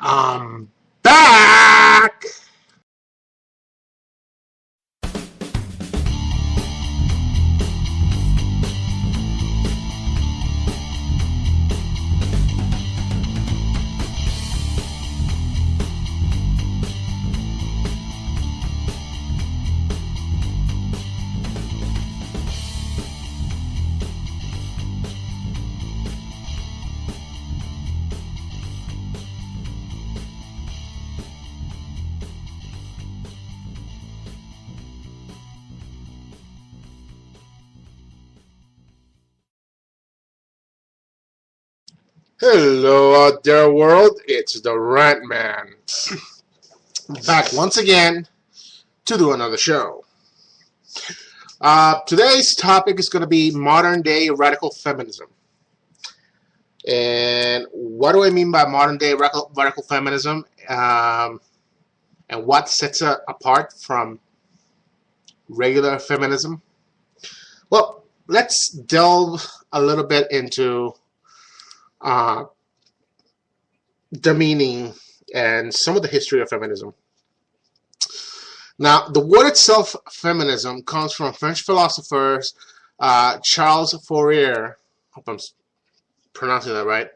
Back! Hello out there world, it's the Rant Man. Back once again to do another show. Today's topic is going to be modern day radical feminism. And what do I mean by modern day radical feminism? And what sets it apart from regular feminism? Well, let's delve a little bit into the meaning and some of the history of feminism. Now, the word itself, feminism, comes from French philosophers Charles Fourier, hope I'm pronouncing that right,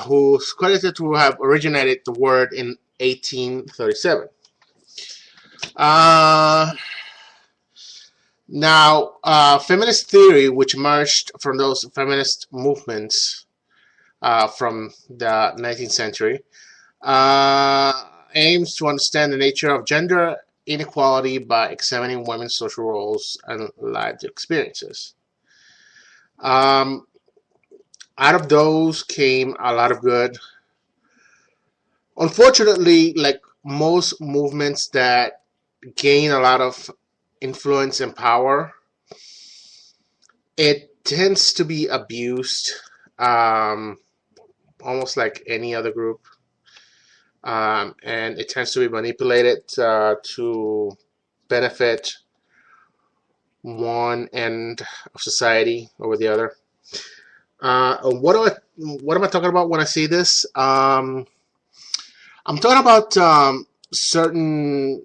who's credited to have originated the word in 1837. Now, feminist theory, which emerged from those feminist movements from the 19th century, aims to understand the nature of gender inequality by examining women's social roles and lived experiences. Out of those came a lot of good. Unfortunately, like most movements that gain a lot of influence and power, it tends to be abused, almost like any other group, and it tends to be manipulated to benefit one end of society over the other. What am I talking about when I say this? I'm talking about certain,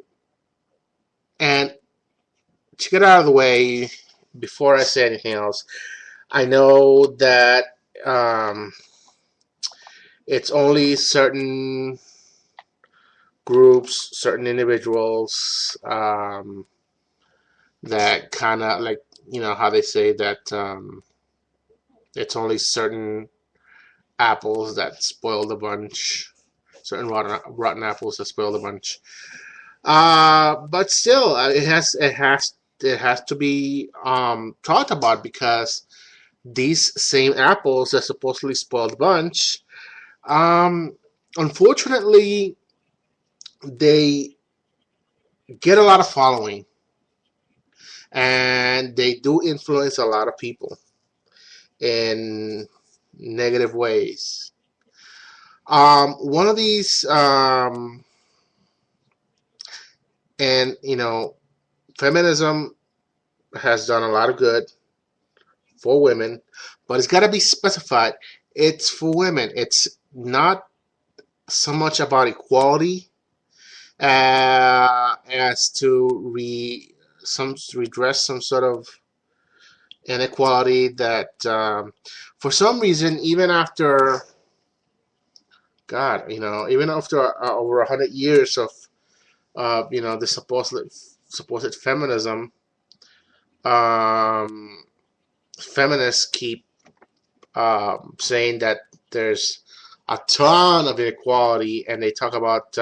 and to get out of the way before I say anything else, I know that it's only certain groups, certain individuals that kind of, like, you know how they say that it's only certain apples that spoil the bunch, certain rotten apples that spoil the bunch. But still, it has to be talked about, because these same apples that supposedly spoil the bunch, unfortunately, they get a lot of following, and they do influence a lot of people in negative ways. One of these, and feminism has done a lot of good for women, but it's got to be specified. It's for women. It's not so much about equality as to redress some sort of inequality that, for some reason, even after over 100 years of the supposed feminism, feminists keep saying that there's a ton of inequality, and they talk about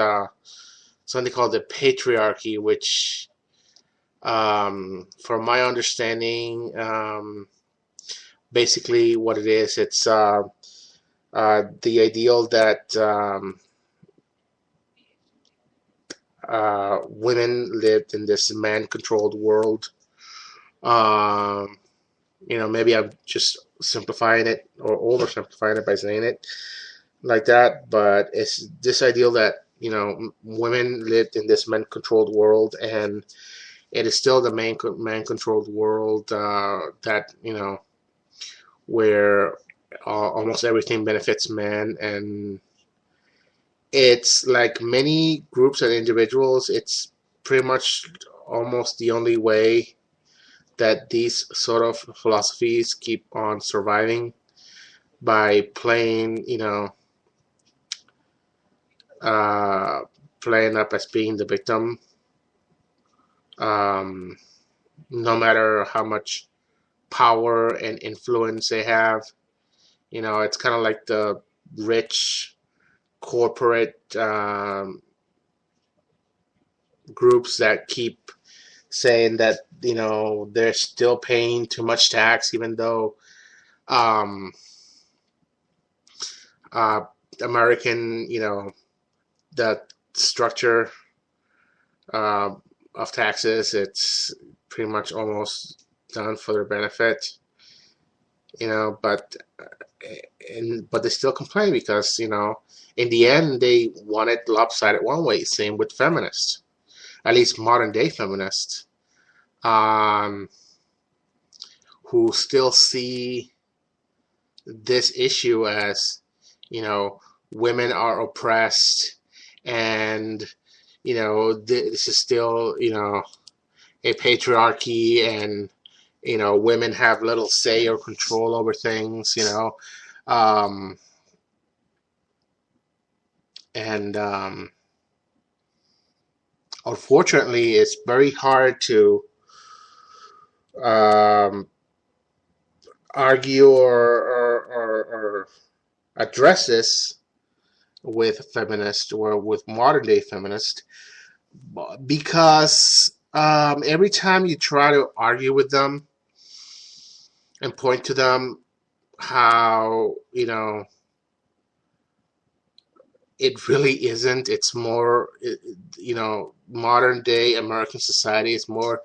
something called the patriarchy, which, from my understanding, basically what it is, it's the ideal that women lived in this man-controlled world. Maybe I'm just simplifying it or oversimplifying it by saying it like that, but it's this ideal that women lived in this man-controlled world, and it is still the man-controlled world that where almost everything benefits men, and it's like many groups and individuals, it's pretty much almost the only way that these sort of philosophies keep on surviving, by playing, uh, playing up as being the victim, um, no matter how much power and influence they have. It's kind of like the rich corporate groups that keep saying that they're still paying too much tax, even though um, uh, American, the structure uh, of taxes, it's pretty much almost done for their benefit, but but they still complain because in the end they want it lopsided one way. Same with feminists, at least modern day feminists, um, who still see this issue as women are oppressed, and this is still a patriarchy, and women have little say or control over things, um, and unfortunately it's very hard to um, argue or address this with feminists or with modern day feminists, because every time you try to argue with them and point to them how it really isn't, it's more modern day American society is more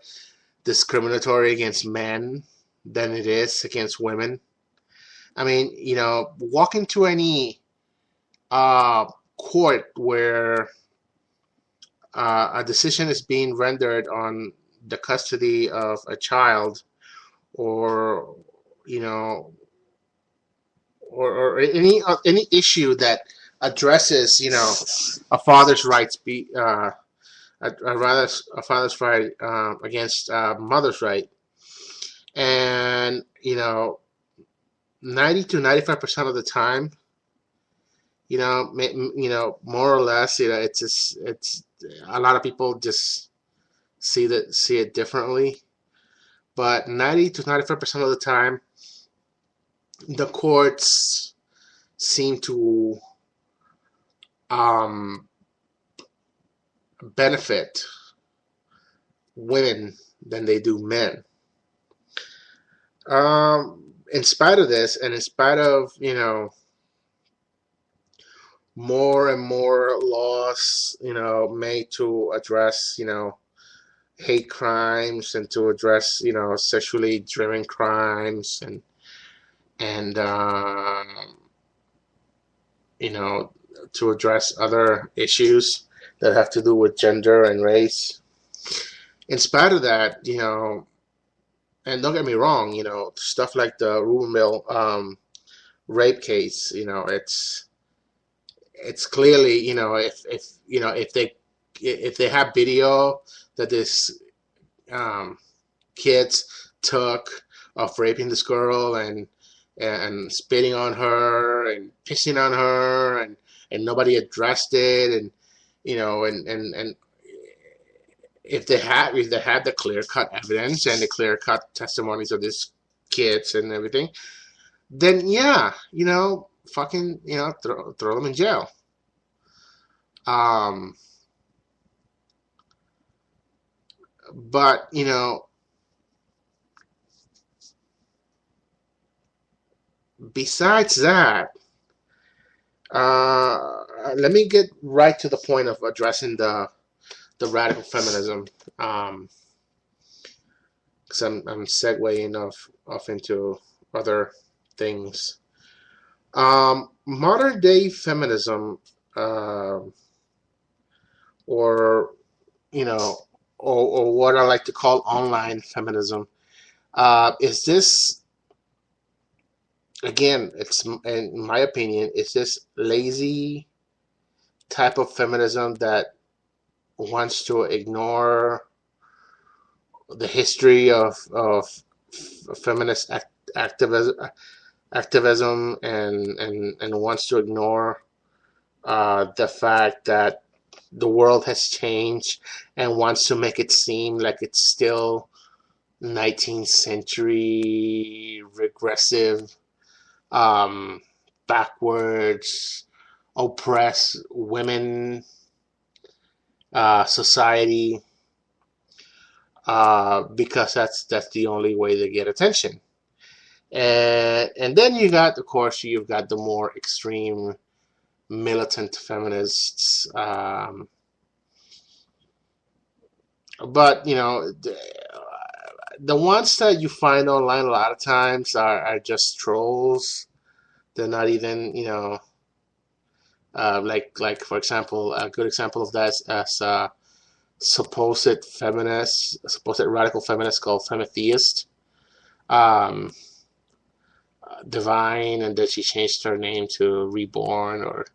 discriminatory against men than it is against women. I mean, walk into any court where a decision is being rendered on the custody of a child, or or any issue that addresses a father's rights, a father's right against mother's right, and 90 to 95% of the time, more or less, it's just, it's a lot of people just see it differently, but 90 to 95% of the time, the courts seem to um, benefit women than they do men. In spite of this, and in spite of more and more laws made to address hate crimes, and to address sexually driven crimes, and to address other issues that have to do with gender and race. In spite of that, and don't get me wrong, stuff like the Rubenville rape case, it's clearly, if they have video that this kids took of raping this girl, and spitting on her and pissing on her, and nobody addressed it, and and if they had the clear-cut evidence and the clear-cut testimonies of these kids and everything, then yeah, fucking throw them in jail. But besides that, let me get right to the point of addressing the radical feminism, because I'm segueing off into other things. Modern day feminism, or or what I like to call online feminism, is this, again, it's, in my opinion, it's this lazy type of feminism that wants to ignore the history of feminist activism and wants to ignore the fact that the world has changed and wants to make it seem like it's still 19th century regressive, um, backwards, oppressed women society, because that's the only way to get attention. And then of course, you've got the more extreme militant feminists. But the ones that you find online a lot of times are just trolls. They're not even, like for example, a good example of that is as supposed radical feminist called Feminist, um, Divine, and then she changed her name to Reborn or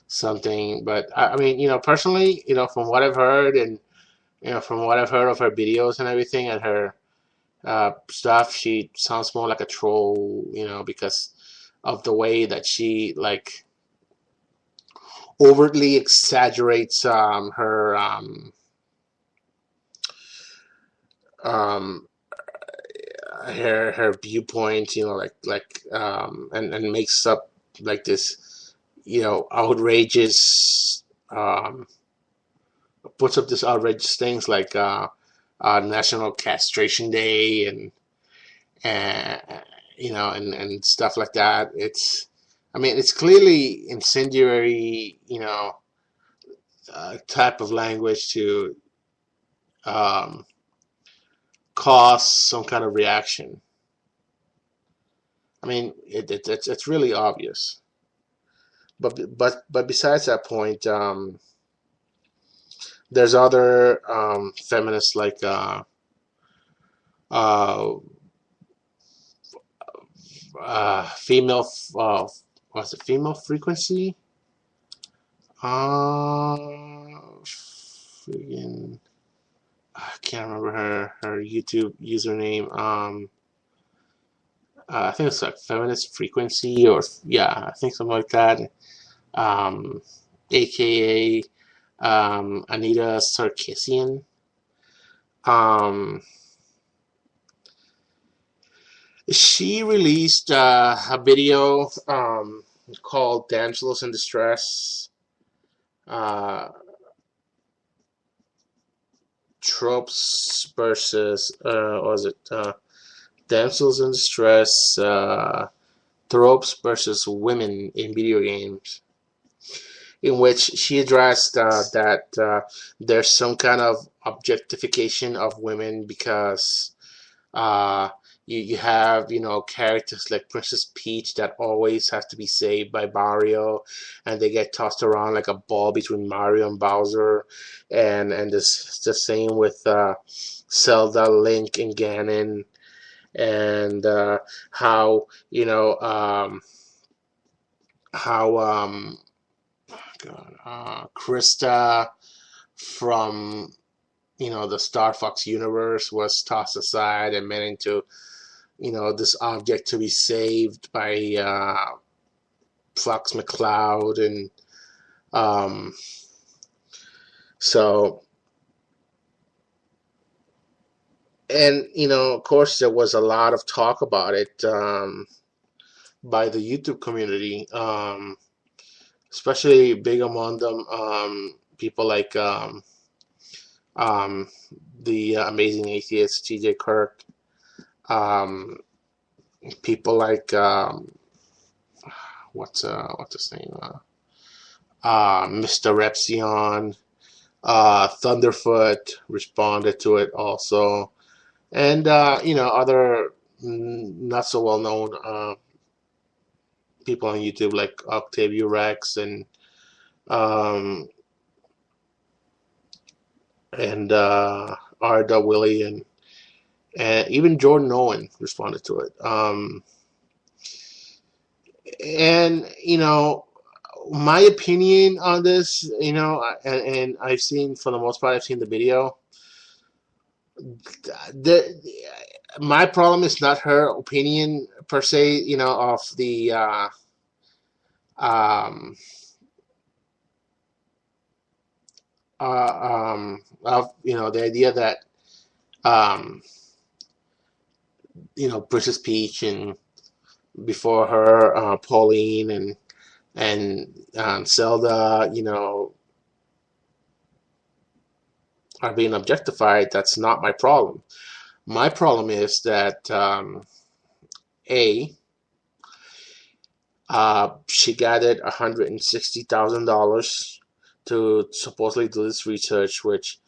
something. But I mean, personally, from what I've heard and from what I've heard of her videos and everything and her stuff, she sounds more like a troll, because of the way that she like overtly exaggerates um, her viewpoint, and makes up like this, outrageous, puts up this outrageous things like National Castration Day and and stuff like that. I mean, it's clearly incendiary, type of language to um, cause some kind of reaction. I mean, it's really obvious. But besides that point, there's other feminists like uh, female. Was it female frequency? Friggin', I can't remember her YouTube username. I think it's like feminist frequency, or yeah, I think something like that. Um, AKA Anita Sarkeesian. Um, she released a video called "Damsels in Distress." Tropes versus, or is it damsels in distress, tropes versus women in video games, in which she addressed that there's some kind of objectification of women because uh, you have, characters like Princess Peach that always have to be saved by Mario, and they get tossed around like a ball between Mario and Bowser, and this the same with Zelda, Link, and Ganon, and how how Krista from the Star Fox universe was tossed aside and made into this object to be saved by Fox McCloud, and um, so and of course there was a lot of talk about it by the YouTube community, especially big among them people like um, the amazing atheist TJ Kirk, um, people like what's his name, Mr. Repsion, Thunderfoot responded to it also, and other not so well known people on YouTube like Octavio Rex um, and Arda Willie and even Jordan Owen responded to it. And my opinion on this, and I've seen, for the most part, I've seen the video. The my problem is not her opinion per se, of the um, of the idea that um, Princess Peach, and before her, Pauline, and Zelda, are being objectified. That's not my problem. My problem is that A, she gathered $160,000 to supposedly do this research, which,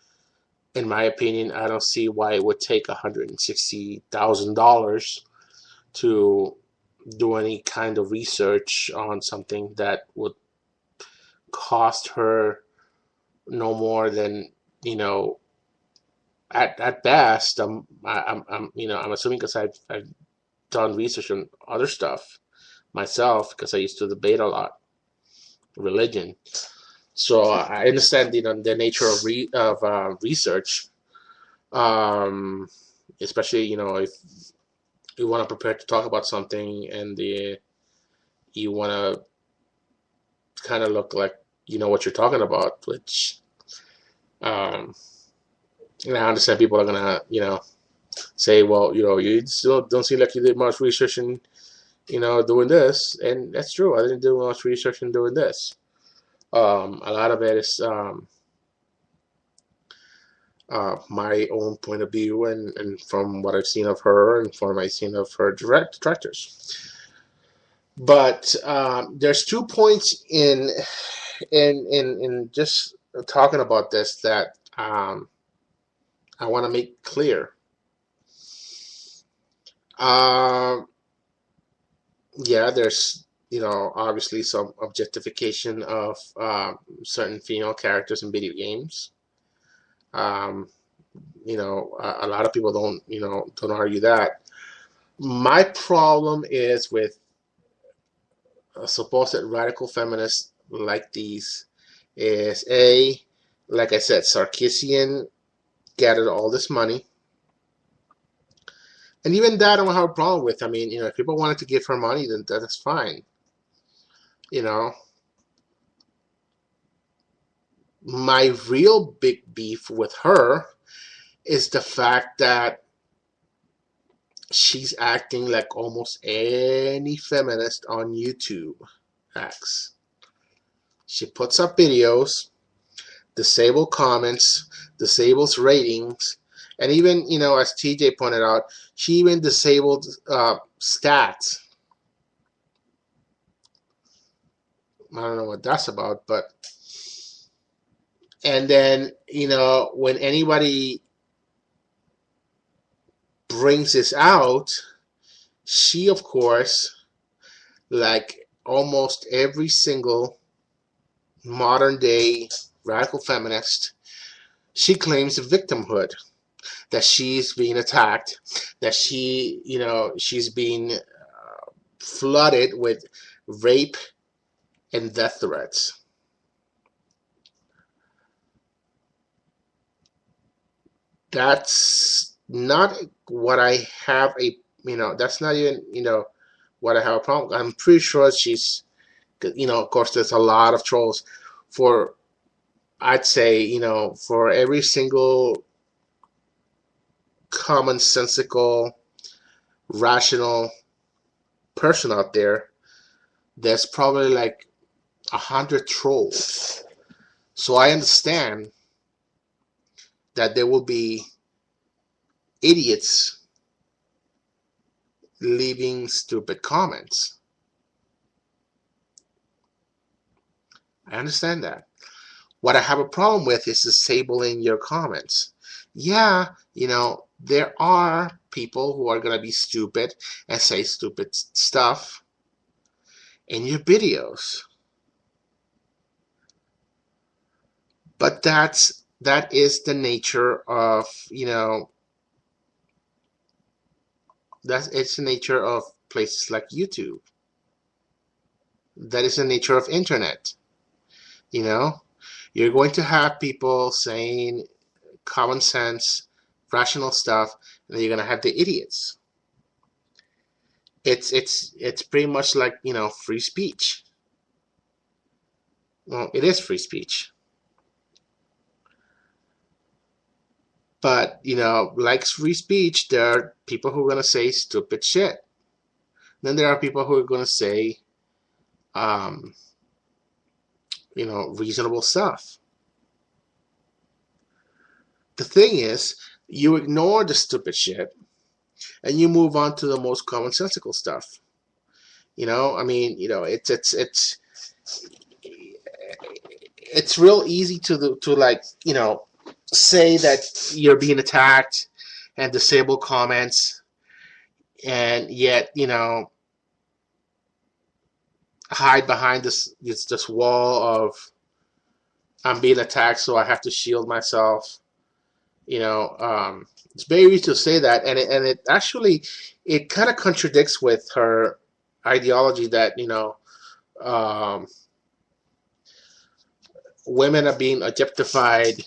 in my opinion, I don't see why it would take $160,000 to do any kind of research on something that would cost her no more than, at best. I'm assuming, because I've done research on other stuff myself, because I used to debate a lot religion. So I understand, the nature of research, especially, if you want to prepare to talk about something, and you want to kind of look like you know what you're talking about, which I understand people are gonna say, well, you still don't seem like you did much research in doing this, and that's true. I didn't do much research in doing this. A lot of it is my own point of view, and from what I've seen of her, and from what I've seen of her detractors. But there's 2 points in just talking about this that I want to make clear. Yeah, there's obviously some objectification of certain female characters in video games. A lot of people don't argue that. My problem is with supposed radical feminists like these is, A, like I said, Sarkisian gathered all this money. And even that I don't have a problem with. I mean, if people wanted to give her money, then that's fine. My real big beef with her is the fact that she's acting like almost any feminist on YouTube acts. She puts up videos, disables comments, disables ratings, and even, as TJ pointed out, she even disabled stats. I don't know what that's about, but... And then, when anybody brings this out, she, of course, like almost every single modern day radical feminist, she claims victimhood, that she's being attacked, that she's being flooded with rape and death threats. That's not what I have that's not even, what I have a problem. I'm pretty sure she's, of course, there's a lot of trolls for, I'd say, for every single commonsensical, rational person out there, there's probably like 100 trolls. So I understand that there will be idiots leaving stupid comments. I understand that. What I have a problem with is disabling your comments. Yeah, there are people who are going to be stupid and say stupid stuff in your videos. But that is the nature of, it's the nature of places like YouTube. That is the nature of internet. You know, you're going to have people saying common sense, rational stuff, and then you're going to have the idiots. It's pretty much like, free speech. Well, it is free speech. But, like free speech, there are people who are going to say stupid shit. Then there are people who are going to say, reasonable stuff. The thing is, you ignore the stupid shit and you move on to the most commonsensical stuff. It's real easy to say that you're being attacked and disable comments, and yet hide behind this wall of I'm being attacked, so I have to shield myself. It's very easy to say that, and it actually it kind of contradicts with her ideology that women are being objectified,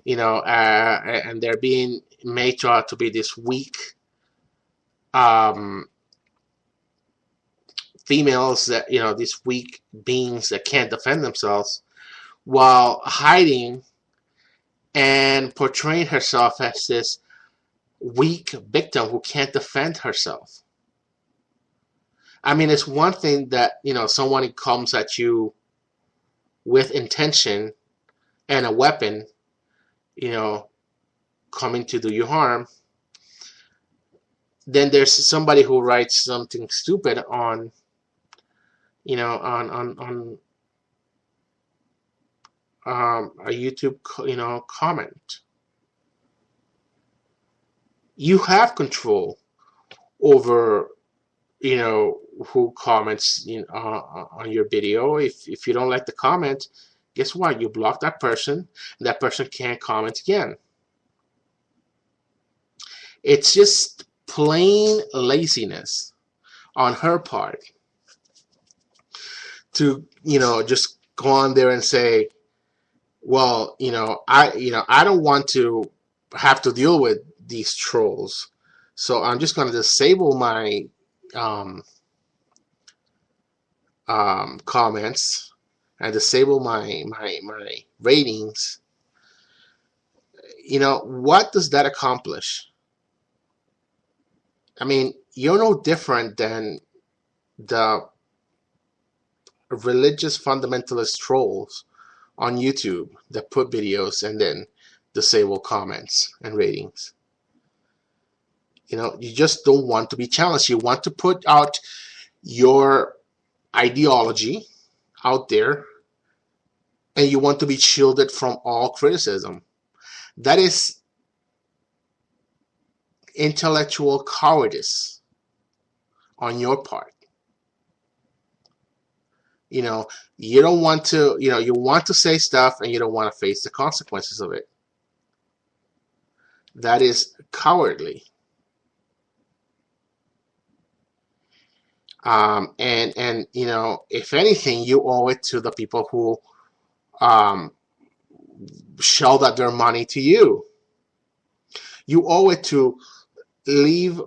and they're being made to be this weak females that these weak beings that can't defend themselves, while hiding and portraying herself as this weak victim who can't defend herself. I mean, it's one thing that someone comes at you with intention and a weapon, coming to do you harm. Then there's somebody who writes something stupid on a YouTube comment. You have control over who comments on your video. If you don't like the comment, guess what? You block that person, and that person can't comment again. It's just plain laziness on her part to just go on there and say, well, I don't want to have to deal with these trolls, so I'm just going to disable my comments and disable my ratings. What does that accomplish? I mean, you're no different than the religious fundamentalist trolls on YouTube that put videos and then disable comments and ratings. You just don't want to be challenged. You want to put out your ideology out there, and you want to be shielded from all criticism. That is intellectual cowardice on your part. You don't want to, you want to say stuff and you don't want to face the consequences of it. That is cowardly. And if anything, you owe it to the people who shelled out their money to you. You owe it to leave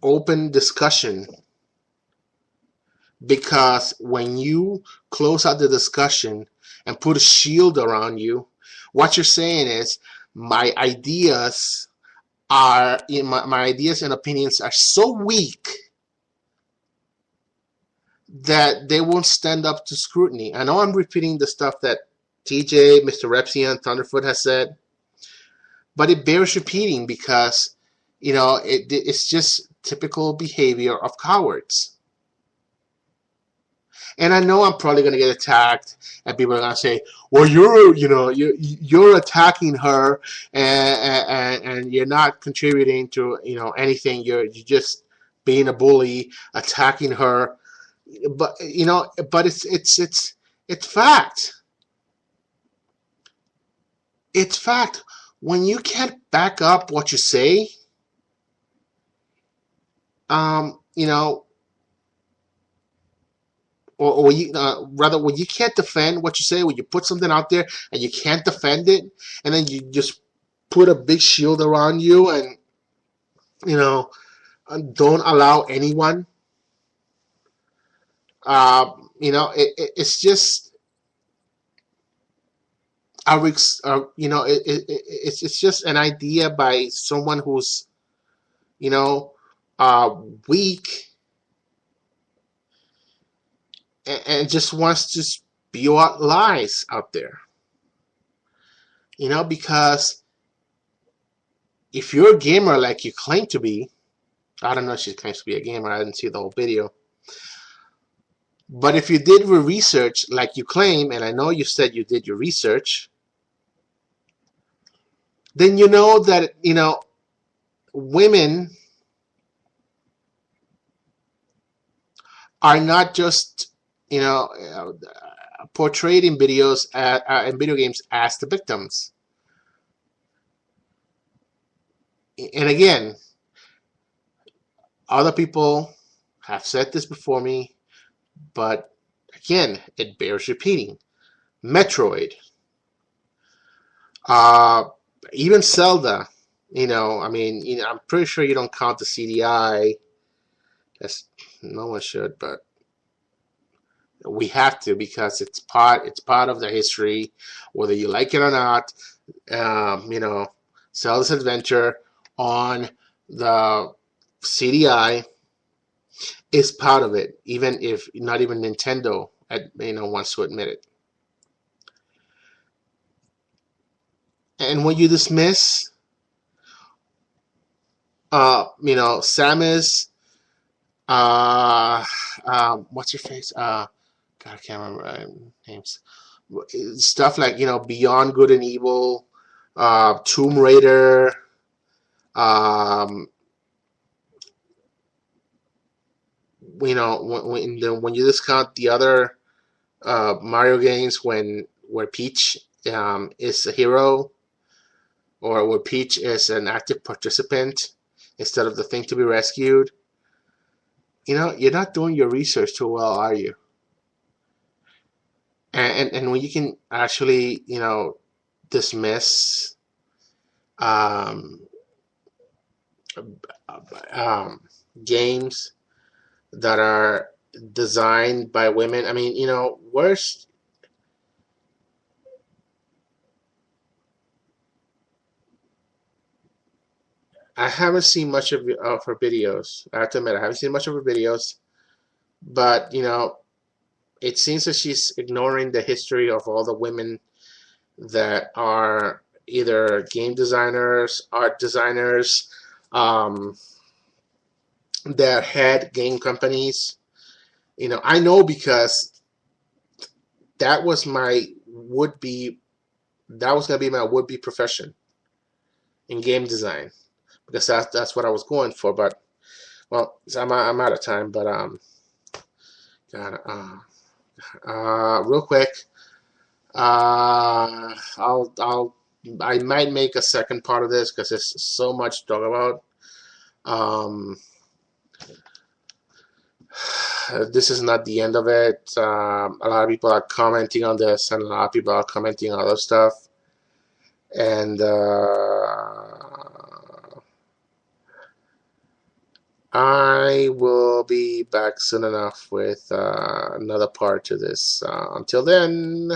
open discussion, because when you close out the discussion and put a shield around you, what you're saying is my ideas my ideas and opinions are so weak that they won't stand up to scrutiny. I know I'm repeating the stuff that TJ, Mr. Repsian, Thunderfoot has said, but it bears repeating because, it's just typical behavior of cowards. And I know I'm probably going to get attacked, and people are going to say, well, you're attacking her, and you're not contributing to, anything. You're just being a bully, attacking her. But, but it's fact. It's fact. When you can't back up what you say, or when you rather when you can't defend what you say, when you put something out there and you can't defend it, and then you just put a big shield around you, and you know don't allow anyone. It's just it's just an idea by someone who's you know weak, and just wants to spew out lies out there. Because if you're a gamer like you claim to be, I don't know if she claims to be a gamer, I didn't see the whole video. But if you did your research like you claim, and I know you said you did your research, then you know that, women are not just, portrayed in videos, in video games as the victims. And again, other people have said this before me, but again, it bears repeating. Metroid, even Zelda, I'm pretty sure you don't count the CDI. That's, no one should, but we have to, because it's part of the history, whether you like it or not. Zelda's Adventure on the CDI is part of it, even if not even Nintendo wants to admit it. And when you dismiss Samus, what's your face? God, I can't remember names. Stuff like Beyond Good and Evil, Tomb Raider, when you discount the other Mario games, where Peach is a hero, or where Peach is an active participant instead of the thing to be rescued, you're not doing your research too well, are you? And when you can actually dismiss games that are designed by women. Worst. I haven't seen much of her videos. I have to admit, I haven't seen much of her videos. But, it seems that she's ignoring the history of all the women that are either game designers, art designers, that had game companies. I know, because that was my would-be, that was going to be my would-be profession in game design, because that's what I was going for. But, well, so I'm out of time, but real quick, I might make a second part of this, because there's so much to talk about. This is not the end of it. A lot of people are commenting on this, and a lot of people are commenting on other stuff. And I will be back soon enough with another part to this. Until then.